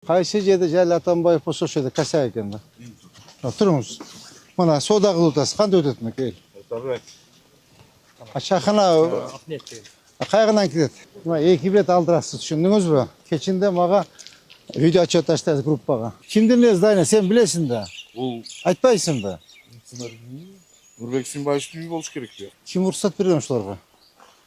Qaysi жерде Жайлы Атамбаев болсо ошо жерде каса экен да. Туруңуз. Мына соода кылып атасыз. Кандай өтөт мекен? Оторбек. Чакана Ахмет деген. кайгынан кирет? Мына 2 бет алдырасыз, түшүндүңүзбү? Кечинде мага видео ачып таштады группага. Кимдин здание сен билесиң да? Бул Айтпайсыңбы? Нурбек Симбаевдин үйү болуш керек деп. Ким уруксат берген ошолорго?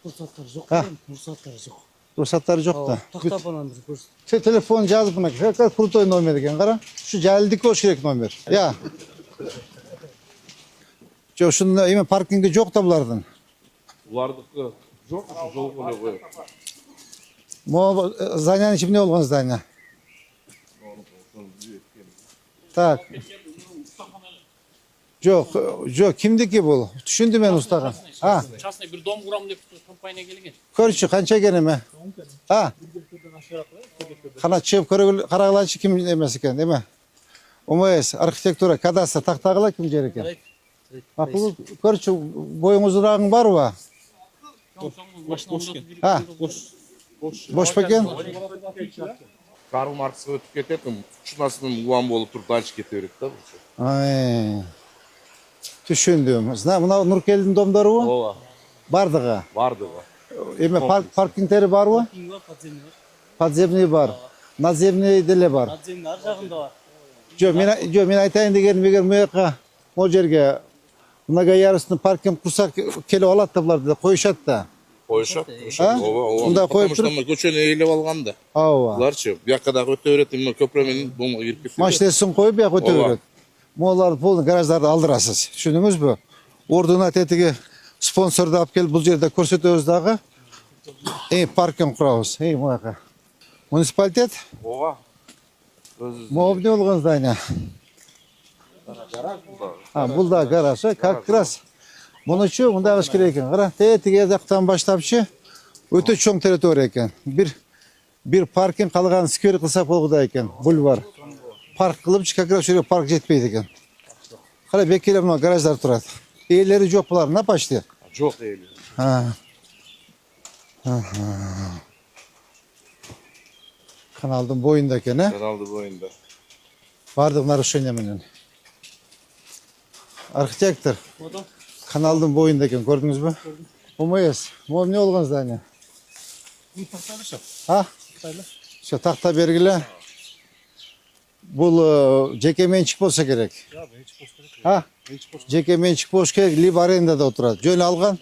Ruhsatları yok. Ha. Ruhsatları yok. Уруксаттары жок да. Takta falan bir kurs. Телефон жазып мына как крутой номер экен, кара. Ушу Жайлдык болуш керек номер. Я. Жок, ушунда эме паркинги жок да булардын. Булардыкы жок, жол эле коюп. Могу зданияның ичинде болгон здание. Так. Жок, жок, кимдики бул? Түшүндүм мен устага. А, Частный bir dom kuram деп компания келген. көрчү канча кереме? А, кана чыгып карагылачы ким эмес экен, эме? ОМС, архитектура, кадастр тактагыла ким жер экен? Макул көрчү, боюңуздагың барбы? А, бош бекен? Карл Маркс өтүп кетет, учунасынан улам болуп туруп дальше кете берет да. Ай. Түшүндүм. Мына Нуркелдин домдорубу? Ооба, Бардыгы. бардыгы. Эме паркингтери барбы? Kim var? Padzemli var. Подземный бар. Надземный деле бар. Padzemli her жағында var. Мен айтайын дегенім, егер мыяка ол жерге многоярусный паркинг курсак келип алат да буларды коюшат да. Коюшат. А? Ооба. Мында коюп туруп. Көчөнү эйлеп алган да. Ооба. Буларчы бияка дагы өтө берет, эми көпүрө менен бомга кирип кетти. Машинесин коюп бияк өтө берет. Могуларды полный гараждарды алдырасыз. Түшүндүңүзбү? Ордуна тетиги спонсорду алып келип бул жерде көрсөтөбүз дагы. Паркинг курабыз. Мыяка. Муниципалитет? Ооба. Могу эмне болгон здание? Гараж булда. А, бул да гараж, как раз. Мунучу мындай кылыш керек экен. Кара, тиги жактан баштапчы өтө чоң территория экен. Бир паркинг калган сквер кылсак болгудай экен, бульвар. Парк кылыпчы, как раз ушерге парк жетпейт экен. Кара, бекеле мына гараждар турат. Ээлери жок булардын, почти. Жок эйли. Каналдын боюнда экен, Каналды боюнда. Бардык нарушение менен. Архитектор. Каналдын боюнда экен, көрдүңүзбү? ОМС. Могу эмне болгон здание? А? Все, такта бергиле. Бул жеке менчик болсо керек. А? Жеке менчик болуш керек, либо арендада отурат. Жөн алган.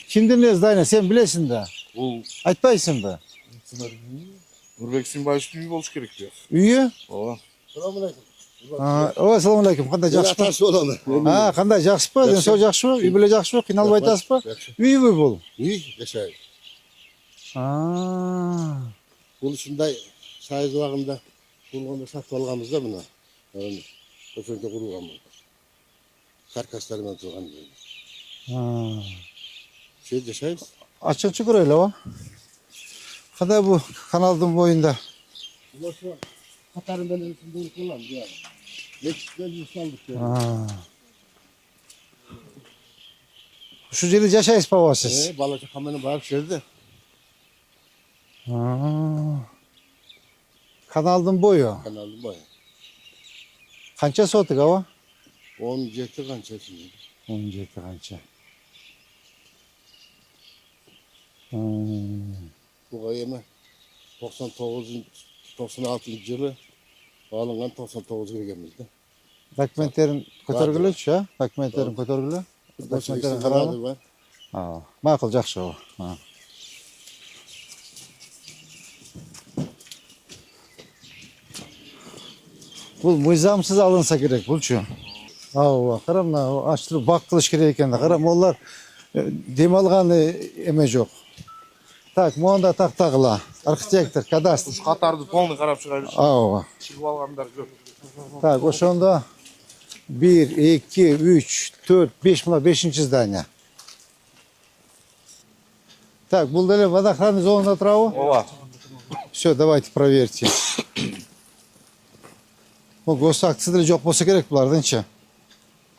Кимдин здание сен билесиң да? Бул Айтпайсыңбы? Нурбек Симбаевдин үйү болуш керек деп. Үйү? Ооба. Assalamu alaykum. Кандай жакшыбы? Атасы боламын. А, кандай жакшыбы? Ден соо жакшыбы? Үй бүлө жакшыбы? Кыйналбай атасызбы? Үйбү бул? Үй жашайт. Бул ушундай сайыз убагында курганда сатып алганбыз да мына. Ошончо курган. Каркастар менен турган. Şey жашайбыз. Ачыкчы көрөлү, ооба. Кандай бул каналдын боюнда? Ошо катары менен ушундай кылган. Мектептен устандык. Ушул жерде жашайсызбы сиз? Бала чака менен барып жерде. Каналдын бою. Каналдын бою. Канча сотук, ооба? 17 канча şimdi. 17 канча. Буга эми 96 жылы алынган 99 киргенбиz да. Документтерин көтөргүлөчү, а? Документтерин көтөргүлө. Документтерин карагыла. Макул, жакшы ооба. Бул мыйзамсыз алынса керек, булчу. Ооба, кара мына ачтырып бак кылыш керек экен да. Кара, молар дем алган эме жок. Так, монда тактагыла. Архитектор, кадастр. Катарды полный карап чыгайлычы. Ооба. Чыгып алгандар көп. Так, ошондо 1, 2, 3, 4, 5 мына 5-чи здание. Так, бул деле водоохранный зонада турабы? Ооба. Все, давайте проверьте. Бул госакция деле жок болсо керек булардынчы.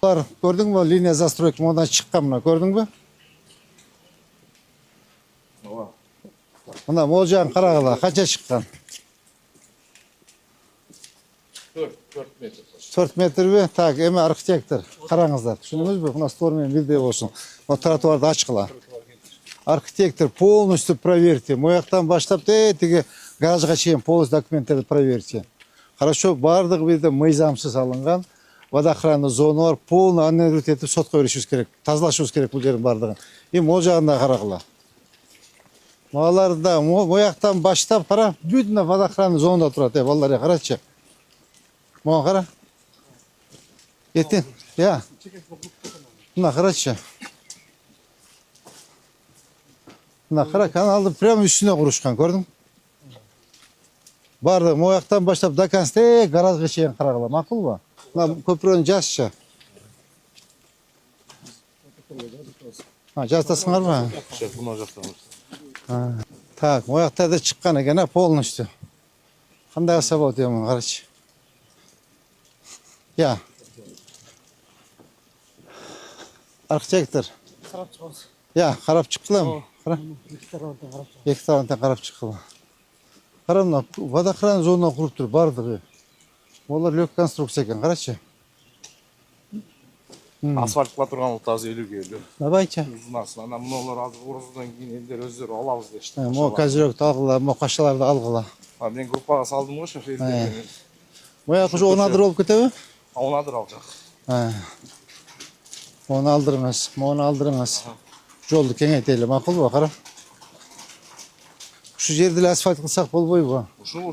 Булар көрдүңбү, линия застройки мондан чыккан мына, көрдүңбү? Ооба. Mına moğjağın karagıla kaça çıkkan? 4 metre. 4 metr mi? Tak, eme arxitektor. Karаңыздар. Düşündünüz mü? Buna stormen bildiği olsun. O trotuarda açıkla. Архитектор полностью проверьте. Мояктан баштап тиги гаражга чейин полностью документтерди проверьте. Хорошо, бардыгы бирде мыйзамсыз алынган. Водоохранный зона бар, полный аннегрит этип сотко беришибиз керек. Тазалашыбыз керек бул жердин бардыгын. Могу жагында карагыла. Маларда мояктан баштап кара, бүтүн водоохранный зонада турат. Балдар карачы. Мага кара. Ертең, я. Мына карачы. Мына кара, каналды прямо үстүнө курушкан, көрдүң? Барды, мояктан баштап до конца гаражга чейин карагыла, макулбу? Мына көпүрөнү жазчы. Жаздасыңарбы? Мына жактан. Так, мояктарда чыккан экен, полностью. Кандай кылса болот эми, карачы. Я. Архитектор. Карап чыгабыз. Я, карап чыккыла. Кара. Эки тарабынан карап чыгабыз. Эки тарабынан карап чыккыла. Кара, мына водоохрана зона куруп тур, бардыгы. Олар лёг конструкция экен, карачы. Асфальт кыла турган таза 50 келүү. Давайте. Узунасы. Ана мыналар азыр уруздан кийин элдер өздөрү алабыз дешти. Мо козырёкту алгыла, мо кашаларды алгыла. Мен группага салдым го ошо элдер. Мояк уже 10 адыр болуп кетеби? Онадыр алжак. Onu aldırыңыз, onu aldırыңыз. Жолду кеңейтели, макулбу, кара. Ушу жерди эле асфальт кылсак болбойбу? Ушул бул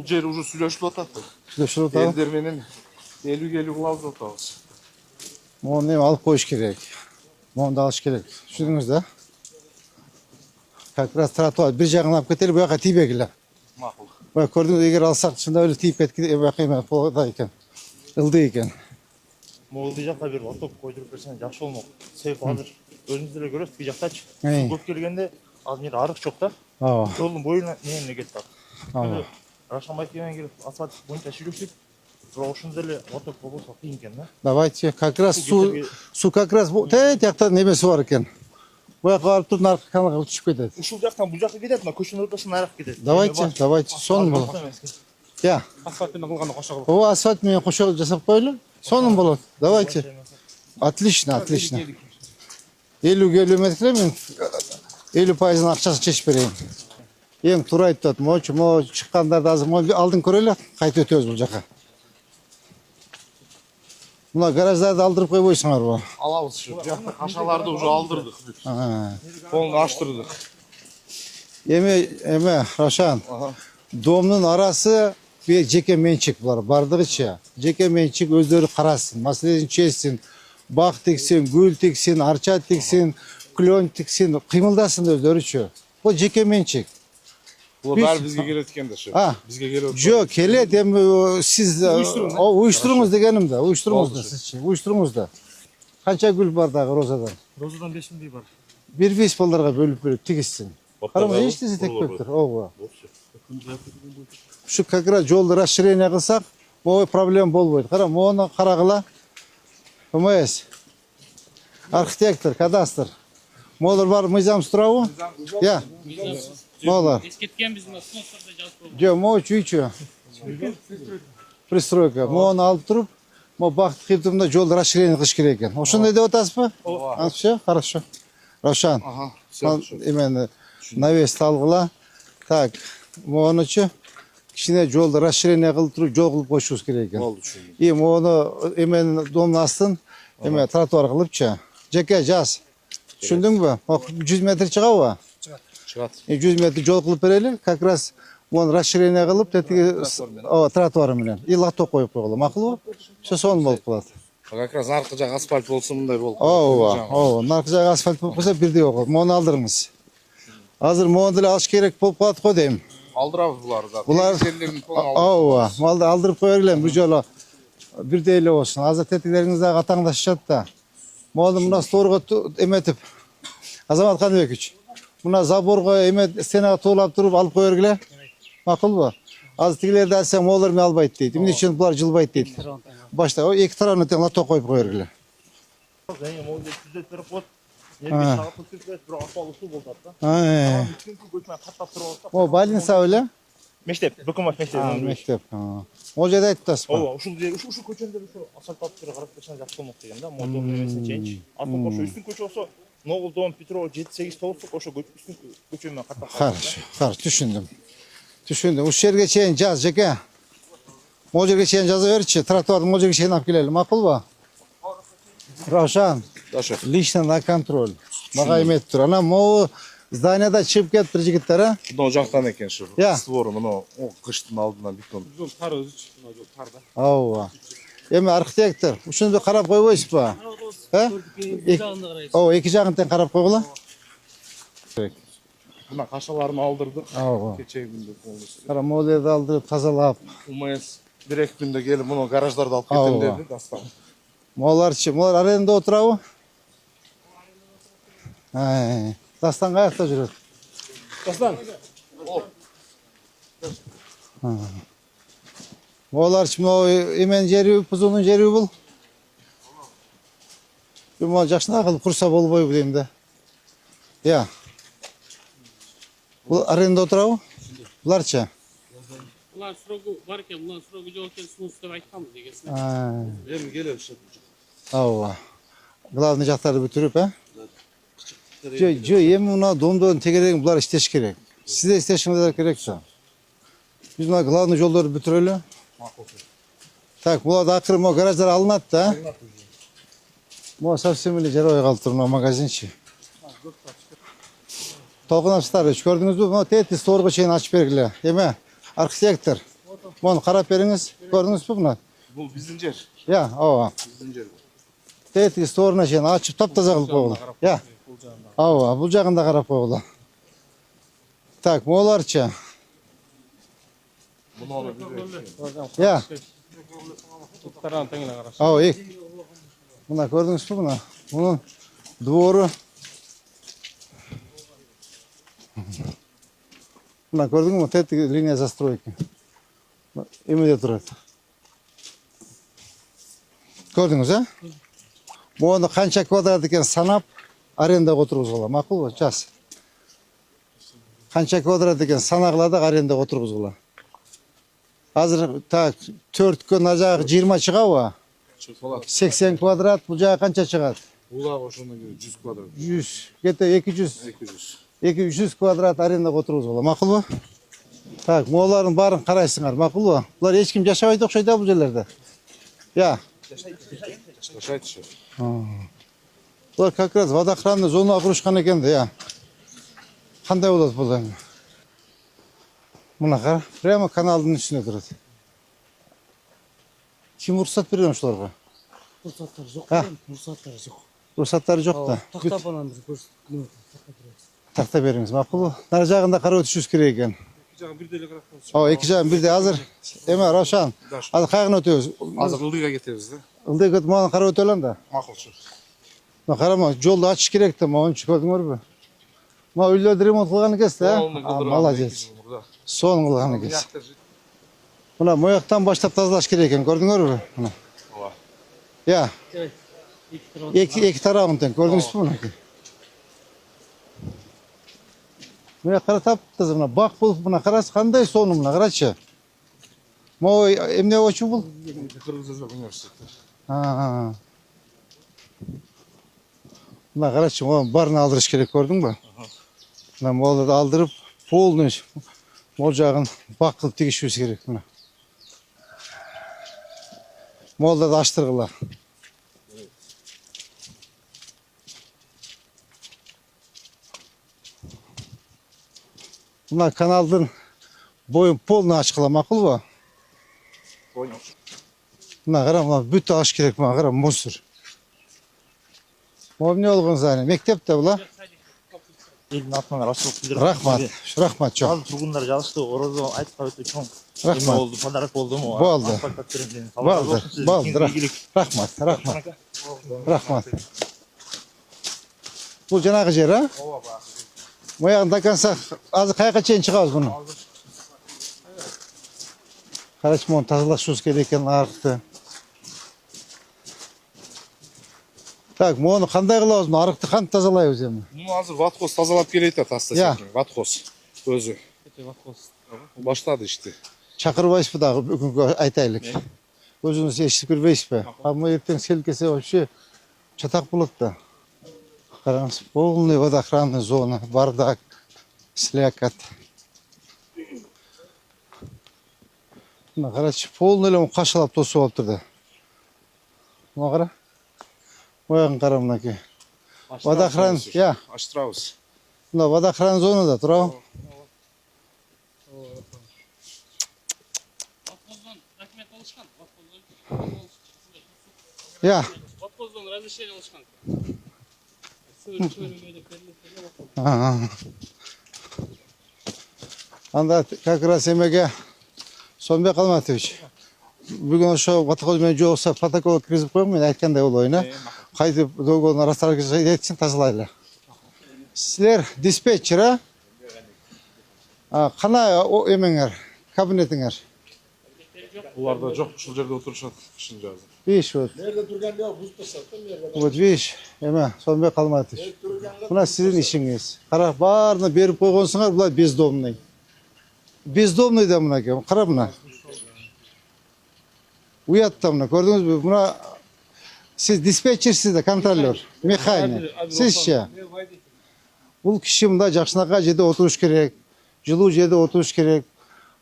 жер уже сүйлөшүлүп атат. Сүйлөшүп атабы? Элдер менен 50 келүү кылабыз деп атабыз. Мону эми алып коюш керек. Мону да алыш керек. Түшүндүңүз да? Как раз тротуар бир жагын алып кетели, буяка тийбегиле. Макул. Бак көрдүңүз, эгер алсак чындап эле тийип кеткен, буяка эме болду экен. Ылдый экен. Могулдуу жакка бир лоток койдуруп берсең жакшы болмок. Себеби азыр өзүңүз деле көрөсүз, бул жактачы. Эй. Көп келгенде азыр жерде арык жок да. Ооба. Жолдун боюна эмне кетти ал. Ооба. Рашамбаев менен келип асфальт боюнча сүйлөшүп, бирок ошондо эле лоток болбосо кыйын экен да. Давайте, как раз су как раз тияктан немеси бар экен. Буяка барып туруп наркы каналга түшүп кетет. Ушул жактан бул жакка кетет, мына көчөнүн ортосуна арык кетет. Давайте, сонун болот. Я. Асфальт менен кылганда кошо кылып. Ооба, асфальт менен кошо жасап коелу. Сонун болот. Давайте. Отлично. 50 келүү метрге мен 50% акчасын чечип берейин. Эң туура айтып атат. Мо чыккандарды азыр алдын көрөлү, кайтып өтөбүз бул жака. Мына гараждарды алдырып койбойсуңарбы? Алабыз ушу. Бияқта кашаларды уже алдырдык. Полный аштырдык. Эме, Рошан. Домдун арасы жеке менчик булар, бардыгыча. Жеке менчик өздөрү карасын, маселесин чечсин, бак тиксин, гүл тиксин, арча тиксин, клен тиксин, кыймылдасын өздөрүчө. Бул жеке менчик. Бул баары бизге келет экен да ошо. Бизге келет. Жок, келет, эми сиз уюштуруңуз дегеним да, уюштуруңуз да сизчи, уюштуруңуз да. Канча гүл бар дагы розадан? Розадан 5000 бар. Бир беш балдарга бөлүп берип тигизсин. Карама, эчтеси текпептир. Ооба. Ушу как раз жолду расширение кылсак, могу проблема болбойт. Кара, мону карагыла. МС. Архитектор, кадастр. Молар бар мыйзамсыз турабы? Я. Молар. Эскерткен биз мына спонсордо жазып койгон. Жок, могу чүйчү. Пристройка. Мону алып туруп, мо бакыт кыйптымда жолду расширение кылыш керек экен. Ошондой деп атасызбы? Ооба. Все, хорошо. Рошан. Именно навес алгыла. Так, монучу кичине жолду расширение кылып туруп жол кылып коюшубуз керек экен. Болду чү. Мону эмен домдун астын эме тротуар кылыпчы. Жеке жаз. Түшүндүңбү? 100 метр чыгабы? Чыгат. 100 метр жол кылып берели. Как раз мону расширение кылып, тетиги тротуар менен и лоток коюп койгула. Макулбу? Все сонун болуп калат. Как раз аркы жак асфальт болсо мындай болуп. Ооба. Наркы жагы асфальт болуп калса бирдей болот. Мону алдырыңыз. Азыр мону деле алыш керек болуп калат го дейм. Алдырабыз буларды да. Булар ооба, малды алдырып кое бергиле, бир жолу бирдей эле болсун. Азыр тетиктериңиз дагы катаңдашышат да. Мону мына сторго эметип, Азамат Каныбекович, мына заборго стенага туулап туруп алып кое бергиле. Макулбу? Азыр тигилерди айтсаң, могулар мен албайт дейт. Эмне үчүн булар жылбайт дейт. Башта эки тарабына тең лоток коюп кое бергиле. Және могулду түзөт берип коет. Жерге чагып сүрүп бир акыбалы суу болуп атат да. Ha. Bütün suu göçmen katlap тұрып алса. O больница öyle. Мектеп, Бөкенбаев мектеби. Мектеп. O жерде айтасыз ба? Ооба, ушул жер, ушул көчөндө ушу асфальт алып туруп карап берсең жакшы болмок деген да. Молдон немесин чейинчи. Артын ошо үстүн көчө болсо, Ноғұлдон, Петрова 7-8 толсук ошо үстүн көчөмөн каттап. Хорошо, düşündüm. Düşündüm. Uş yerге чейин жаз, жеке. О жерге чейин жаза берчи, тротуардын о жерге чейин алып келели, макул ба? Равшан, Даша. лично на контроль. Мага эметип тур. Анан могу зданияда чыгып кетиптир жигиттер, а? Мына жактан экен ушу. Я. Створ мына кыштын алдынан бетон. Жол тар өзү чыкты, жол тар да. Ооба. Эми архитектор, ушуну карап койбойсузбу? Bir жағында қарайсыз. О, эки жагын тең карап койгула. Мына кашаларын алдырдык. Ооба. Кечеги күндө полностью. Кара молерди алдырып тазалап. УМС 1-2 күндө келип муну гараждарды алып кетем деди, дастан. Моларчы, молар аренда отурабы? Дастан каякта жүрөт? Дастан. Моларчы, могу эмен жери, пузунун жери бул? Могу жакшынакай кылып курса болбойбу дейм да. Я. Бул аренда отурабы? Буларчы? Бұлар сұрогы бар екен, бұлар сұрогы жоқ екен, ұсыныс деп айтқанбыз дегесін. Эми келет ошо. Ооба. Главный жактарды бүтүрүп, Жо, эми мына домдон тегерегин булар иштеш керек. Сиз да иштешиңиз керек да. Биз мына главный жолдорду бүтүрөлү. Так, буларды акыры могу гараждар алынат да. Могу совсем эле жарабай калыптыр мына магазинчи. Толкун Асарович, көрдүңүзбү? Мына тети сторго чейин ачып бергиле. Эме, архитектор. Муну карап бериңиз. Көрдүңүзбү мына? Бул биздин жер. Я, ооба. Биздин жер. Тети сторuna чейин ачып таптаза кылып койгула. Я. Ооба, бул жагында карап койгула. Так, могуларчы? Муну бизге. Я. Тұттардан теңіне қарашы. Ооба, мына көрдүңүзбү мына? Мунун двору. Мына көрдүңүзбү? Тети линия застройки. Эмеде турат. Көрдүңүз, Мону канча квадрат экен санап, арендага отургузгула. Макулбу? Жаз. Канча квадрат экен санагыла да арендага отургузгула. Азыр так 4кө мына жагы 20 чыгабы? Чыкалат. 80 квадрат, бул жагы канча чыгат? Булак ошондон кийин 100 квадрат. 100, кете 200. 200. 200 квадрат арендага отургузгула. Макулбу? Так, могулардын баарын карайсыңар, макулбу? Булар эч ким жашабайт окшойт да бул жерлерде. Я. Жашайт ошо. Булар как раз водоохранный зонага курушкан экен да, я. Кандай болот бул эми? Мына кара, прямо каналдын үстүнө турат. Ким уруксат берген ушуларга? Рұқсаттар жоқ. Рұқсаттар жоқ. Уруксаттары жок да. Тақтап анамыз көрсетіп. Такта бериңиз, макулбу? Нары жагында карап өтүшүбүз керек экен. Жагы бирделе карап. Ооба, эки жагын бирдей азыр. Эме Равшан, азыр кайгына өтөбүз? Азыр ылдыйга кетебиз да. Ылдый кетип мага карап өтөлөм да. Макулчу. Мына карама, жолду ачыш керек да, моунчу көрдүңөрбү? Мына үйлөрдү ремонт кылган экенсиз да? Молодец. Сонун кылган экенсиз. Мына мояктан баштап тазалаш керек экен, көрдүңөрбү? Мына. Ооба. Я. Эки тарабын тең, көрдүңүзбү мына? Мына кара таптаза мына бак болуп мына карасы кандай сонун мына карачы. Могу эмне очу бул? Кыргызстан университети. Мына карачы, могу баарын алдырыш керек, көрдүңбү? Мына могуларды алдырып, полный могу жагын бак кылып тигишибиз керек мына. Могуларды аштыргыла. Мына каналдын боюн полный ачкыла, макулбу? Понял. Мына кара, мына бүт аш керек, мына кара, мусор. Могу эмне болгон зане? Мектепте була? Элдин атынан расчылык билдирип. Рахмат, рахмат чоң. Азыр тургундар жагышты, орозо айтып өтө чоң. Рахмат. Болду, подарок болдуму? Болду. Рахмат, рахмат. Рахмат. Бул жанагы жер, а? Ооба. Моягын дакансак, азыр каяка чейин чыгабыз муну? Карачы, муну тазалашыбыз керек экен аркты. Так, мону кандай кылабыз? Арыкты кантип тазалайбыз эми? Муну азыр ватхоз тазалап келет да таста Я. секен. Ватхоз өзү баштады ишти. Чакырбайсызбы дагы бүгүнкү айтайлык. Өзүңүз эчип кирбейсизби? Ама эртең сел келсе вообще чатак болот да. Караңыз, полный водоохранный зона, бардак, слякат. Мына карачы, полный эле кашалап тосуп алыптыр да. Мына кара. Оягын кара мынакей. Водоохран, я. Аштырабыз. Мына водоохран зонада турабы? Ватхоздон документ алышкан. Ватхоздон Я. Ватхоздон разрешение алышкан. Сөйлөгөй деп берилет. Анда как раз эмеге Сонбек Алматович. Бүгүн ошо ватхоз менен жолукса протокол киргизип коюң, мен айткандай болоюн, а. Кайтып долгонун арастарга жетсин, тазалайлы. Силер диспетчер, а? Кана эмеңер, кабинетиңер? Буларда жок, ушул жерде отурушат кышын жазы. Видишь, вот. Вот видишь, эме Сонбек Алматович. Мына сиздин ишиңиз. Кара, баарына берип койгонсуңар, булар бездомный. Бездомный да мынакей, кара мына. Уят да мына, көрдүңүзбү? Мына сиз диспетчерсиз да, контролер, механик. Сизчи? Бул киши мында жакшынакай жерде отуруш керек, жылуу жерде отуруш керек.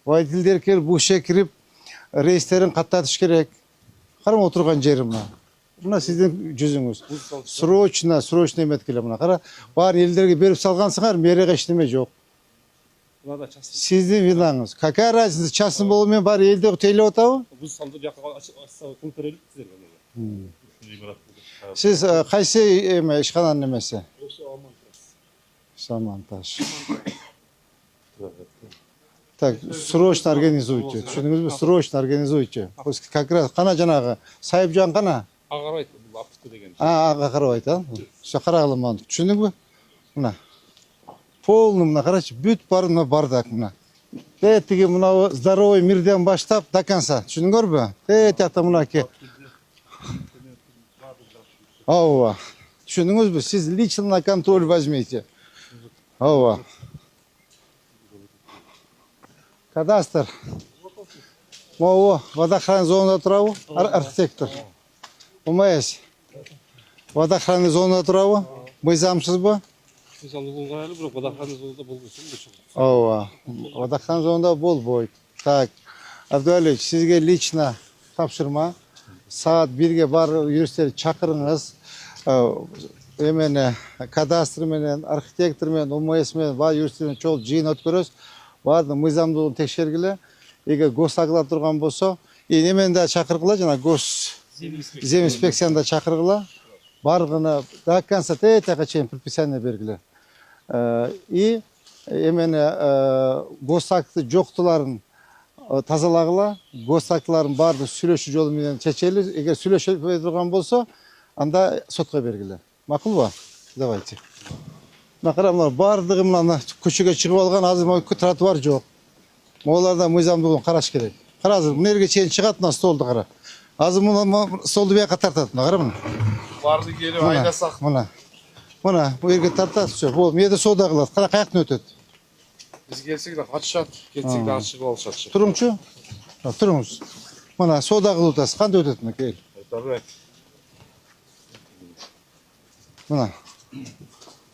Водительдер келип бул ишке кирип рейстерин каттатыш керек. Караң отурган жери мына. Мына сиздин жүзүңүз. Срочно эметкеле мына. Кара, бар элдерге берип салгансыңар, мереге эчтеме жок. Сиздин винаңыз. Какая разница, частный болуу менен бар элде тейлеп атабы? Бул салды жакка кылып берелик сиздерге. Сиз кайсы эме ишкананын немеси? Самонтаж. Так, срочно организуйте. Түшүндүңүзбү? Срочно организуйте. Как раз кана жанагы Сайыпжан кана? Агарбайт бул Аптык деген. Ага карабайт, а? Ошо карагыла мына. Түшүндүңбү? Мына. Полный мына карачы, бүт бар мына бардак мына. Тиги мына здоровый мирден баштап до конца. Түшүндүңөрбү? Тиякта мынаки. Ооба. Түшүндүңүзбү? Сиз лично на контроль возьмите. Ооба. Кадастр. Могу водоохранный зонада турабы? Архитектор. УМС. Водоохранный зонада турабы? Мыйзамсызбы? Мисалы булган эле, бирок водоохранный зонада болбосун дешет. Ооба. Водоохранный зонада болбойт. Так. Абдуалич, сизге лично тапшырма. Саат 1-ге бар юристтерди чакырыңыз. Эмени кадастр менен, архитектор менен, УМС менен, бар юристтер менен чогуу жыйын өткөрөбүз. Баардык мыйзамдуулугун текшергиле. Эгер госаглар турган болсо, эмени да чакыргыла, жана земинспекцияны да чакыргыла. Баргыны до конца тетяка чейин предписание бергиле. И эмени госакты жоктуларын тазалагыла. Госактылардын баардыгын сүйлөшүү жолу менен чечели. Эгер сүйлөшпөй турган болсо, анда сотко бергиле. Макулбу? Давайте. Мына кара, мына баардыгы мына көчөгө чыгып алган, азыр могу тротуар жок. Могуларда мыйзамдуулугун караш керек. Кара, азыр мына жерге чейин чыгат, мына столду кара. Азыр мына столду бияка тартат, мына кара мына. Барды келип айдасак. Мына. Мына бу жерге тартат, всё. Бул мээде соода кылат. Кара каяктан өтөт? Биз келсек да качышат, кетсек да ачыгып алышат. Туруңчу? Туруңуз. Мына соода кылып атасыз. Кандай өтөт мына кел. Айтабы. Мына.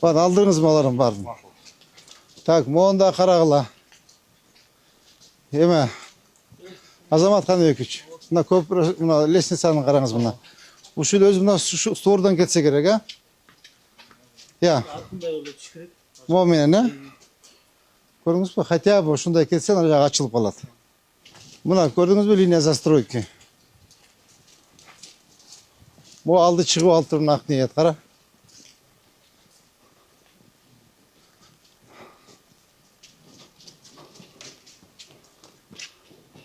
Бар алдыңыз маларын барын. Так, монда карагыла. Эме. Азамат Каныбекович. Мына көпүрө, мына лестницаны караңыз мына. Ушул өзү мына стордон кетсе керек, а? Я. Мо менен, а? Көрдүңүзбү? Хотя бы ушундай кетсе, ана жагы ачылып калат. Мына көрдүңүзбү линия застройки? Мо алды чыгып алыптыр мына ак ниет, кара.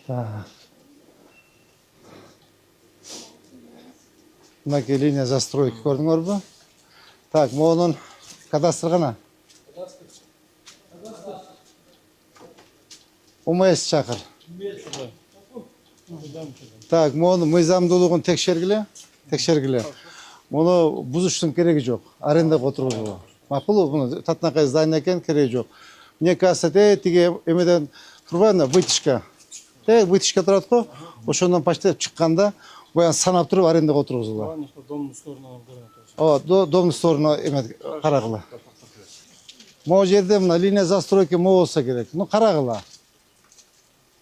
Так. Мына линия застройки көрдүңөрбү? Так, монун кадастр кана? УМС чакыр. Так, монун мыйзамдуулугун текшергиле. Муну бузуштун кереги жок. Арендаға отургузууга. Макул, муну татынакай здание экен, кереги жок. Мне кажется, тиги эмеден турбайбы вытяжка. Вытяжка турат го. Ошондон почти чыкканда баягы санап туруп арендаға отургузула. Главное, что домның стороналарын көрөт. Домдун сторуна эме карагыла. Могу жерде мына линия застройки могу болсо керек. Ну карагыла.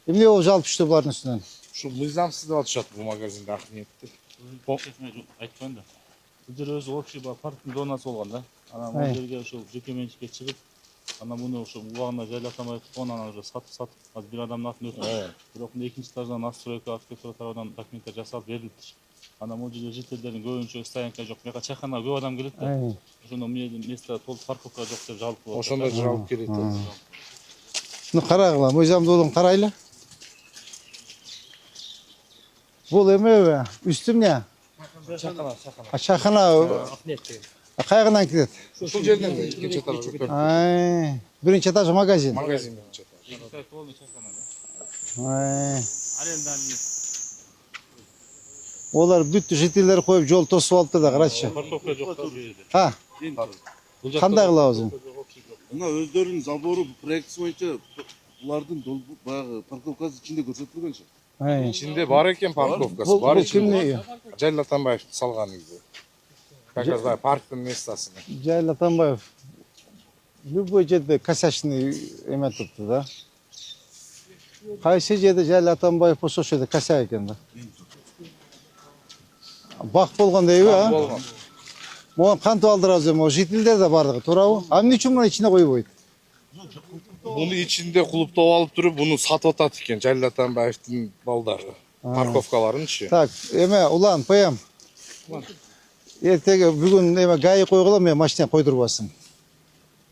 Эмне болуп жалпы түштү булардын үстүнөн? Ушу мыйзамсыз деп атышат бул магазинде акниетти. Айтпайын да. Бул жер өзү общий парктын зонасы болгон да. Анан бул жерге ошол жеке менчикке чыгып, анан муну ошо убагында жайлатамай туткан, анан уже сатып азыр бир адамдын атын өтүп. Бирок мында экинчи этаждан настройка архитектура тарабынан документтер жасалып берилиптир. Анан бул жерде жителдердин көбүнчө стоянка жок. Мека чайканага көп адам келет да. Ошондо место толук парковка жок деп жабылып коет. Ошондо жабылып келет. Ну карагыла, мыйзамдуулугун карайлы. Бул эмеби? Үстү эмне? Чайкана. Акниет деген. Кайгынан кирет? Ушул жерден экинчи этажга Биринчи этаж магазин. магазин биринчи этаж. Экинчи полный чайкана да. Аренданың Олар бүт жителдер коюп жол тосуп алыптыр да, карачы. Парковка жок да бул жерде. Ha, кандай кылабыз? Мына өздөрүнүн забору проектisi боюнча булардын баягы парковкасы ичинде көрсөтүлгөнчү. Ичинде бар экен парковкасы, Бул бар ичинде. кимди? Жайлы Атамбаев салган үйдө. Как раз баягы парктын местосуна. Жайлы Атамбаев. Любой жерде косячный эме тупту да. Кайсы жерде Жайлы Атамбаев болсо ошол жерде косяк экен да. Бак болгон дейби, а? Болгон. Могу кантип алдырабыз эми, жителдер да бардыгы, туурабы? А эмне үчүн муну ичине койбойт? Буну ичинде кулуптап алып туруп, буну сатып атат экен Жайлы Атамбаевдин балдары. Парковкаларынчы. Так, эме, улан, поем. Эртеге бүгүн эме гаи койгула, мен машина койдурбасын.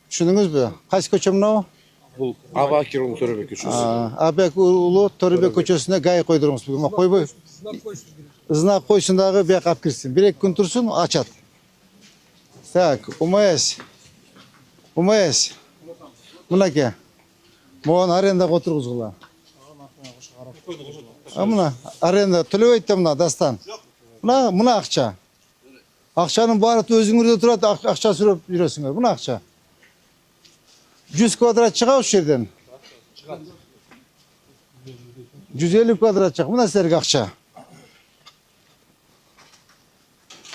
Түшүндүңүзбү? Кайсы көчө мынабу? Бул Абакир уулу Төрөбек көчөсү. Абек уулу Төрөбек көчөсүнө гаи койдуруңуз бүгүн. Койбой. Знак койсун дагы бияка алып кирсин. 1-2 күн турсун, ачат. Так, УМС. Мынаке. Могун арендага отургузгула. Мына аренда төлөбөйт да мына дастан. Мына акча. Акчанын баары өзүңөрдө турат, акча сүрөп жүрөсүңөр. Мына акча. 100 квадрат чыга ушул жерден. 150 квадрат чыга. Мына силерге акча.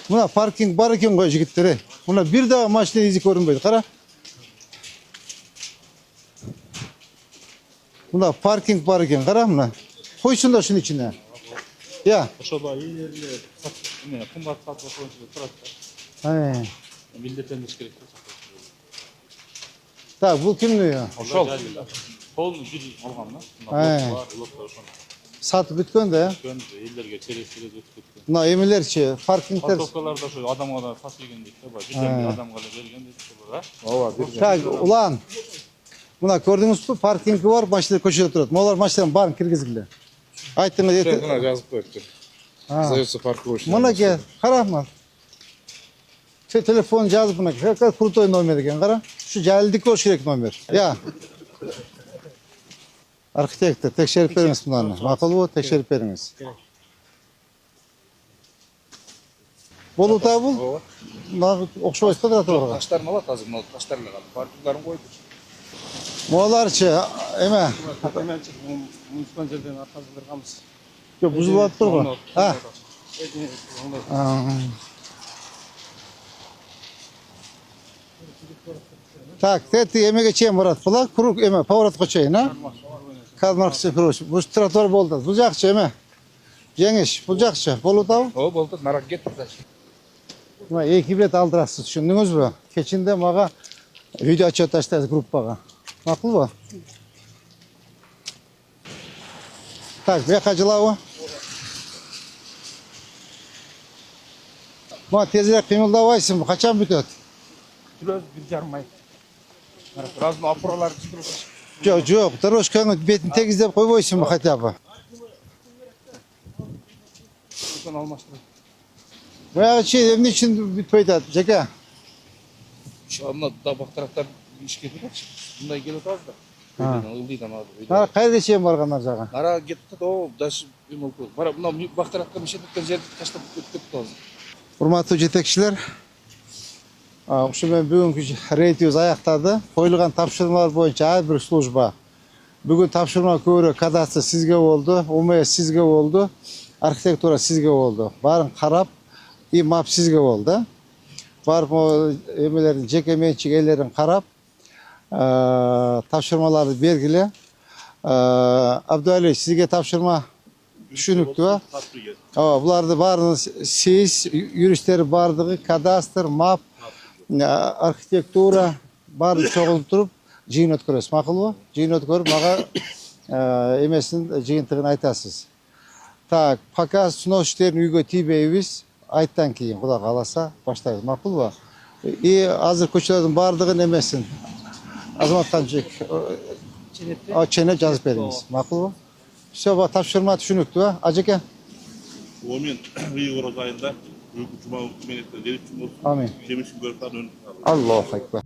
Мына паркинг бар экен го жигиттер. Мына бир дагы машина изи көрүнбөйт. Кара. Мына паркинг бар экен. Кара мына. Койсун да ушунун ичине. Я. Ошо баягы ээлерге эме кымбат сатып алган турат да. Милдеттендириш керек да. Так, бул кимдин үйү? Ошол. Полный бир алган да. Сатып бүткөн да. Элдерге через өтүп кеткен. Мына эмелерчи, паркингдер. Парковкаларда ошо адамга да сатып берген дейт да. Бир адамга да берген дейт ошолор, а? Ооба, бир. Так, улан. Мына көрдүңүзбү? Паркинги бар, машина көчөдө турат. Молар машинанын баарын киргизгиле. Айттыңыз, Мына жазып коюптур. Сдается парковочный. Мынаке, кара. Телефон жазып мынаке. Как крутой номер экен, кара. Ушу жалилдик болуш керек номер. Я. Архитектор, текшерип бериңиз мынаны. Макулбу? Текшерип бериңиз. Болуп атабы бул? Мына окшобойт да тротуарга. Таштарын алат азыр, мына таштарын алат. Паркингдарын койду. Моларчы, эме. Муниципалдын жерден аркасында калмыз. Жок, бузулуп атыптыр го. Так, тети эмеге чейин барат. Була круг эме поворотко чейин, а? Карл Маркс Петрович, бул тротуар болду. Бул жакчы эме. Жеңиш, бул жакчы. Болуп атабы? О, болду. Нарак кетти. Мына 2 билет алдырасыз, түшүндүңүзбү? Кечинде мага видео отчет таштайсыз группага. Макулбу? Так, бияка жылабы? Мына тезирээк кыймылдабайсыңбы? Качан бүтөт? Түрөз 1,5 ай. Разно опоралар түзүлүш. Жок, дорожкаңы бетин тегиздеп койбойсуңбу хотя бы? Ошону алмаштырып. Баягычы эмне үчүн бүтпөйт атат, жеке? Мына бактарактар ишке кетет. Мындай келип атабыз да. Ылдыйдан алып. Ара кайда чейин баргандар жагы? Ара кетти да, о, дальше бир болуп. Бара мына бактаракка мишеткен жерди таштап кетип атабыз. Урматтуу жетекчилер, ушул менен бүгүнкү рейтибиз аяктады. Коюлган тапшырмалар боюнча ар бир служба. Бүгүн тапшырма көбүрөөк кадастр сизге болду, УМС сизге болду, архитектура сизге болду. Баарын карап, МАП сизге болду. Барып эмелердин жеке менчик ээлерин карап, тапшырмаларды бергиле. Абдуали, сизге тапшырма түшүнүктүү. Буларды баарын сиз, юристтер бардыгы, кадастр, МАП, архитектура баарын чогултуруп жыйын өткөрөсүз. Макулбу? Жыйын өткөрүп мага эмесин жыйынтыгын айтасыз. Так, пока сыноо иштерин үйгө тийбейбиз. Айттан кийин Кудай кааласа баштайбыз. Макулбу? И азыр көчөлөрдүн баардыгын эмесин Азаматканчык чене жазып бериңиз. Макулбу? Все, тапшырма түшүнүктүү, ажеке? Омен үй орозайында, жума менетте, Амин. жемишин көрүп, Аллаху акбар.